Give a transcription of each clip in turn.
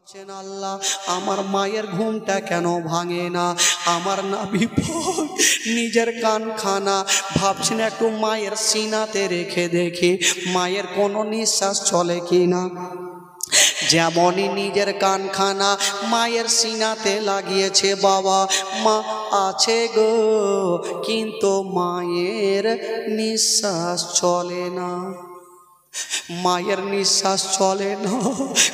ভাবছেন আল্লাহ আমার মায়ের ঘুমটা কেন ভাঙে না, আমার নাভি নিজের কানখানা ভাবছেন একটু মায়ের সিনাতে রেখে দেখি মায়ের কোনো নিঃশ্বাস চলে কি না। যেমনই নিজের কানখানা মায়ের সিনাতে লাগিয়েছে, বাবা মা আছে গো, কিন্তু মায়ের নিঃশ্বাস চলে না, মায়ের নিঃশ্বাস চলে না।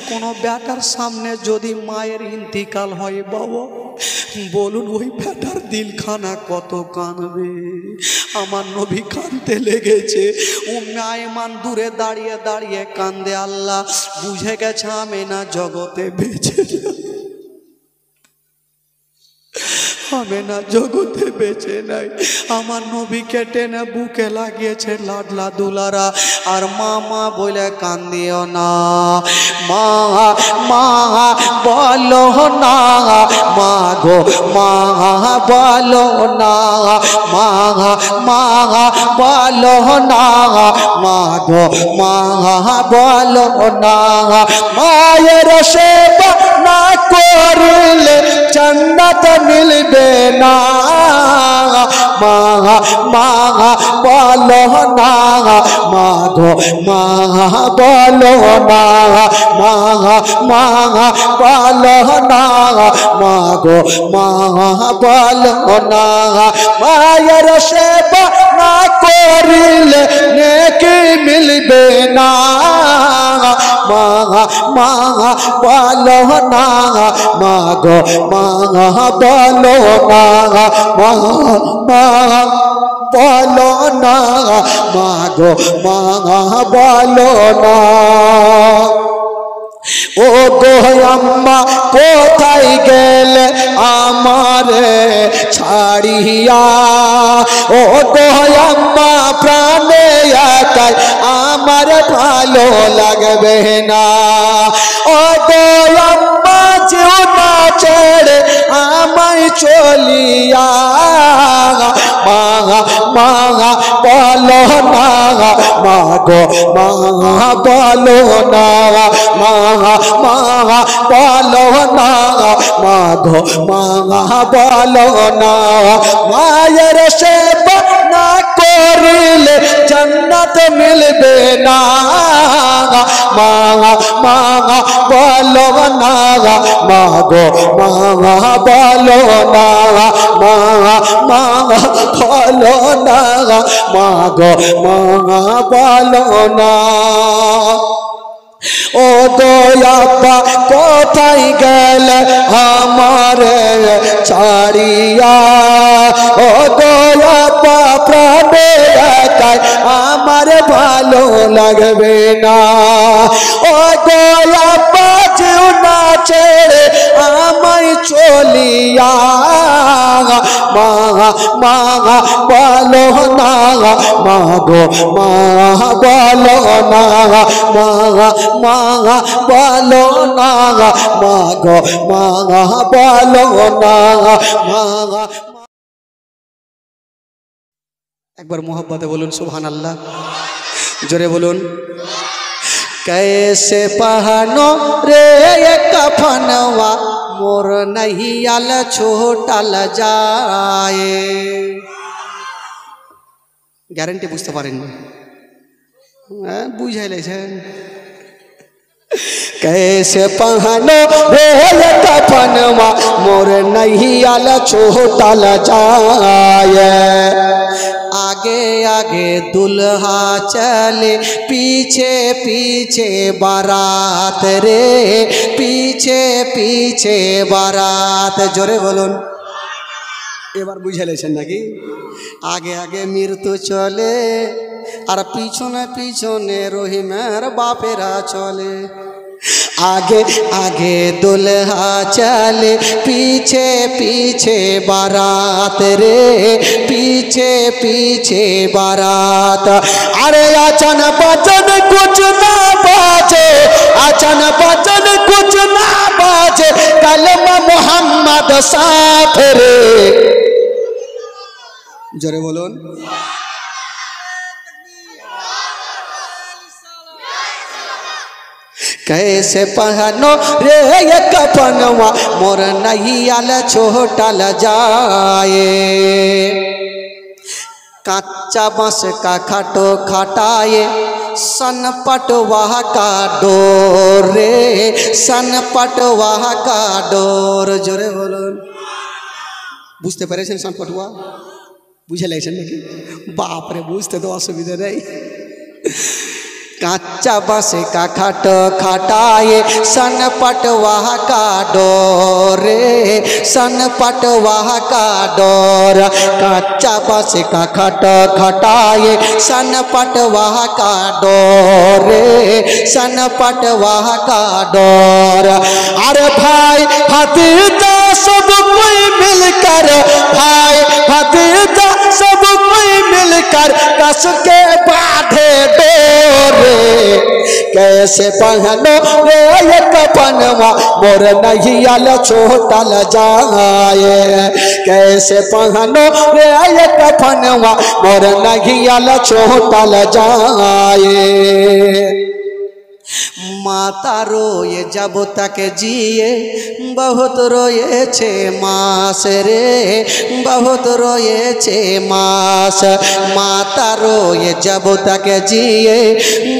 কোনো ব্যাটার সামনে যদি মায়ের ইন্তিকাল হয় বাবা, বলুন ওই ব্যাটার দিলখানা কত কাঁদবে। আমার নবী কাঁদতে লেগেছে, উম্মে আয়মান দূরে দাঁড়িয়ে দাঁড়িয়ে কান্দে। আল্লাহ বুঝে গেছে আমেনা জগতে বেঁচে, আমেনা জগতে বেঁচে নাই। আমার নবীকে টেনে বুকে লাগিয়েছে লাডলা দুলারা, আর মা মা বলে কান্দিও না, মা মা বলো না, মা গো মা বলো না, মা মা বলো না, মা গো মা বলো না। মায়ের সেবা না করলে জান্নাত মিলবে না, মা মা বলো না, মা গো মা বলো না, মা মা বলো না, মা গো মা বলো না। মায়ের সেবা না করিলে নেকি মিলবে না, মা মা বলো না, মা গো মা বলো না, মা মা বলো না, মা গো মা বলো না। ও গো আম্মা কোথায় গেলে আমারে ছাড়িয়া, ও গো আম্মা প্রাণে একাই আমার ভালো লাগবে না, ও গো আম্মা যেও না ছেড়ে আমায় চলিয়া, মা মা বলো না, মা গো মা বলো না, মা মা বলো না, মা গো মা বলো না। মায়ের সেবা না করিলে জান্নাত মিলবে না, মা মা বলো না, মা গো মা বলো না, মা মা বলো না, মা গো মা বলো না। ও দয়াপা কোথায় গেলে আমারে ছাড়িয়া, ও দয়াপা প্রাণে একাই আমার ভালো লাগবে না, ও দয়াপা যেও না ছেড়ে আমায় চলিয়া, মা মা বলো না, মা গো মা বলো না, মা মা বলো না, মা গো মা বলো না, মা। একবার মোহব্বতে বলুন সুবহানাল্লাহ, জোরে বলুন। कैसे पहनो रे कफनवा मोर नहियाल छोटल जाए, গ্যারান্টি বুঝতে পারেননি, বুঝাইলেছেন। कैसे पहनो रे कफनवा मोर नहियाल छोटल जाए, आगे आगे दुल्हा चले पीछे पीछे बारात रे, पीछे पीछे बारात, जोरे बोलुन। এবার বুঝে লেছেন নাকি? আগে আগে মৃত্যু চলে আর পিছনে পিছনে রহিমের বাপেরা চলে, आगे आगे दुल्हा चले पीछे पीछे बारात रे, पीछे पीछे बारात। अरे अचन बचन कुछ ना बाजे, अचन बचन कुछ ना बाजे, कलमा मोहम्मद साथ रे, जोरे बोलुन। कैसे पहनो रे ये कफनवा मोर नैयाल छोटल जाए। कच्चा बांस का खटो खटाए सन पटवा का डोर रे सन पटवा का डोर। जोरे बोलो बुझते पेरेছেন सन पटवा बुझे लेছেন নাকি? बाप रे बुझते तो असुविधा नहीं। कच्चा बांस का खटो खटाए सन पटवा का डोर रे सन पटवा का डोर। कच्चा बांस का खटो खटाए सन पटवा का डोर रे सन पटवा का डोर। अरे भाई भतीजा सब कोई मिलकर भाई भतीजा सब कोई मिलकर कस के बांधे डोर। कैसे पहनो रे ये कफनवा मोर नैयाल छोटल जाए। कैसे पहनो रे ये कफनवा मोर नैयाल छोटल जाए। माता रोए जब तक जिए बहुत रोए छे मास रे बहुत रोए छे मास। माता रोए जब तक जिए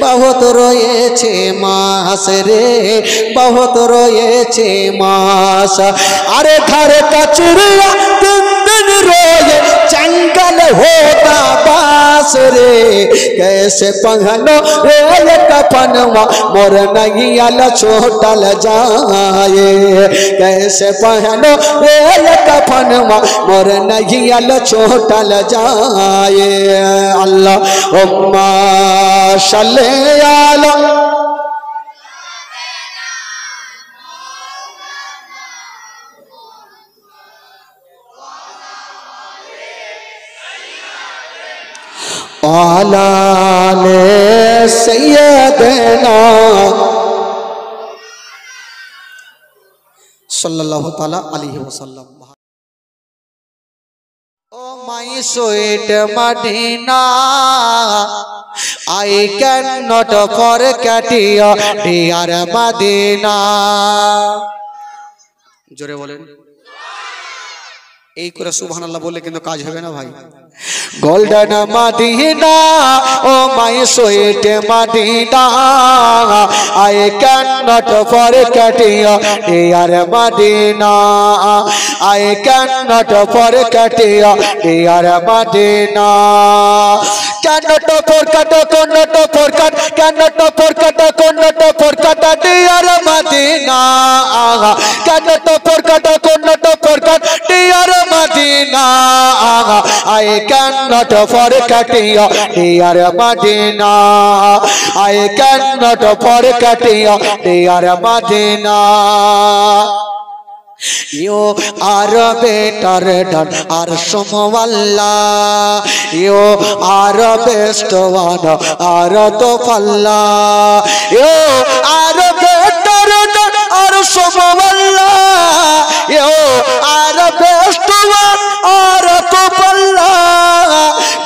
बहुत रोए छे मास रे बहुत रोए छे मास। अरे घर का चिड़िया दिन दिन रोए जंगल होता बास रे। कैसे पहनो रे ये कफनवा मोर नैयाल छोटल जाए। कैसे पहनो रे ये कफनवा मोर नैयाल छोटल जाए। अल्लाहुम्मा सल्ली अला आले सैयदना सल्लल्लाहु ताला अलैहि वसल्लम। Oh my sweet Medina I cannot forget you dear Medina. जोरे बोलें এই করে সুবহানাল্লাহ বলে কিন্তু কাজ হবে না ভাই। Golden Medina oh my sweet Medina I cannot forget you dear Medina I cannot forget you dear Medina. cannot forget cannot forget cannot forget cannot forget dear Madina cannot forget cannot forget dear Madina I cannot forget you dear Madina I cannot forget you dear Madina। You are better than Arshumwallah. You are best one, Arat of Allah. You are better than Arshumwallah. You are best one, Arat of Allah.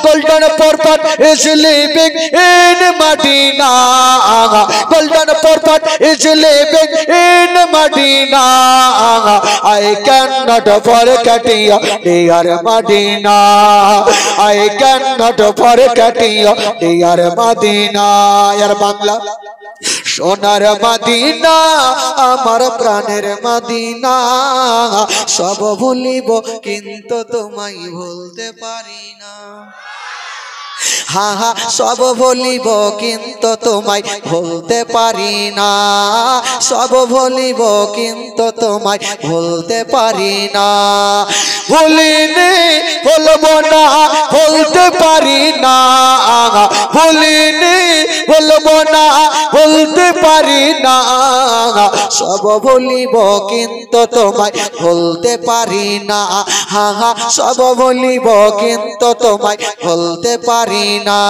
Golden purpose is living in Medina. Golden purpose is living in Medina. I cannot forget you dear Medina. I cannot forget you dear Medina। यार बांग्ला সোনার Medina আমার প্রাণের Medina সব ভুলিব কিন্তু তোমায় ভুলতে পারি না। হা হা সব ভুলিব কিন্তু তোমায় ভুলতে পারি না সব ভুলিব কিন্তু তোমায় ভুলতে পারি না। ভুলিনি ভুলবো না ভুলতে পারি না ভুলিনি ভুলবো না ভুলতে পারি না সব ভুলিব কিন্তু তোমায় ভুলতে পারি না। হা হা সব ভুলিব কিন্তু তোমায় ভুলতে পারি না।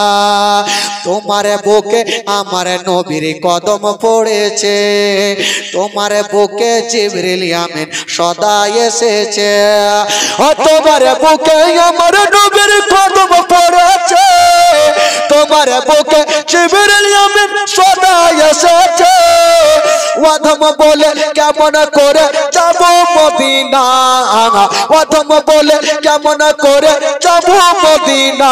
তোমার বুকে আমার নবীর কদম পড়েছে তোমার বুকে জিবরিল আমিন সদা এসেছে। ও তোমার বুকে আমার নবীর কদম পড়েছে তোমার বুকে জিবরিল আমিন সদা এসেছে। অধম বলে কেমন করে যাব মদিনা অধম বলে কেমন করে যাব Medina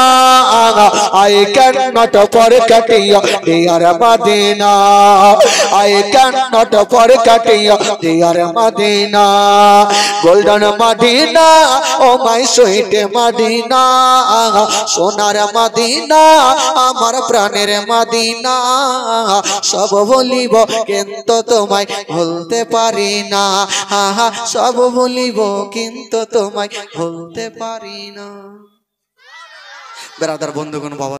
I cannot forget you dear Madina I cannot forget you dear Madina golden Madina oh my sweet Madina সোনার মদিনা আমার প্রাণের মদিনা সব বলিব কিন্তু তোমায় ভুলতে পারি না সব বলিব কিন্তু তোমায় ভুলতে পারি না। বেরাদার বন্ধুগণ বাবা